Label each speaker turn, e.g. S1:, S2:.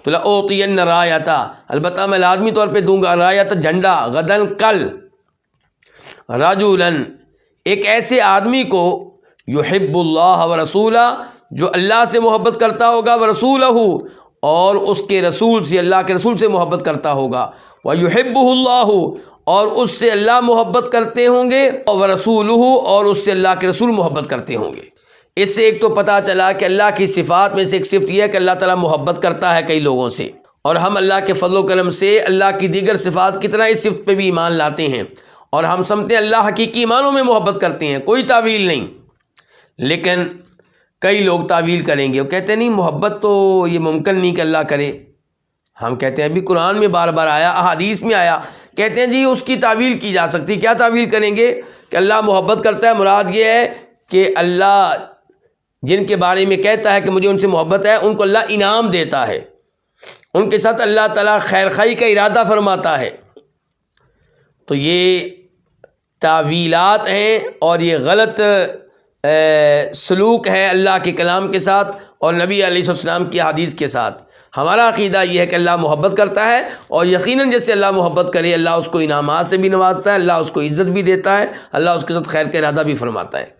S1: تو لأوطین رایتا، البتہ میں لازمی طور پہ دوں گا رایت جھنڈا، غدن کل، رجلاً ایک ایسے آدمی کو، یحب اللہ ورسولہ جو اللہ سے محبت کرتا ہوگا، ورسولہ اور اس کے رسول سے، اللہ کے رسول سے محبت کرتا ہوگا، ویحبہ اللہ اور اس سے اللہ محبت کرتے ہوں گے، ورسولہ اور اس سے اللہ کے رسول محبت کرتے ہوں گے۔ اس سے ایک تو پتہ چلا کہ اللہ کی صفات میں سے ایک صفت یہ ہے کہ اللہ تعالیٰ محبت کرتا ہے کئی لوگوں سے، اور ہم اللہ کے فضل و کرم سے اللہ کی دیگر صفات کتنا اس صفت پہ بھی ایمان لاتے ہیں، اور ہم سمجھتے ہیں اللہ حقیقی معنوں میں محبت کرتے ہیں، کوئی تعویل نہیں۔ لیکن کئی لوگ تعویل کریں گے، وہ کہتے ہیں نہیں محبت تو یہ ممکن نہیں کہ اللہ کرے۔ ہم کہتے ہیں ابھی قرآن میں بار بار آیا، احادیث میں آیا، کہتے ہیں جی اس کی تعویل کی جا سکتی، کیا تعویل کریں گے کہ اللہ محبت کرتا ہے، مراد یہ ہے کہ اللہ جن کے بارے میں کہتا ہے کہ مجھے ان سے محبت ہے، ان کو اللہ انعام دیتا ہے، ان کے ساتھ اللہ تعالیٰ خیر خواہی کا ارادہ فرماتا ہے۔ تو یہ تعویلات ہیں اور یہ غلط سلوک ہے اللہ کے کلام کے ساتھ اور نبی علیہ السلام کی حدیث کے ساتھ۔ ہمارا عقیدہ یہ ہے کہ اللہ محبت کرتا ہے، اور یقیناً جیسے اللہ محبت کرے اللہ اس کو انعامات سے بھی نوازتا ہے، اللہ اس کو عزت بھی دیتا ہے، اللہ اس کے ساتھ خیر کا ارادہ بھی فرماتا ہے۔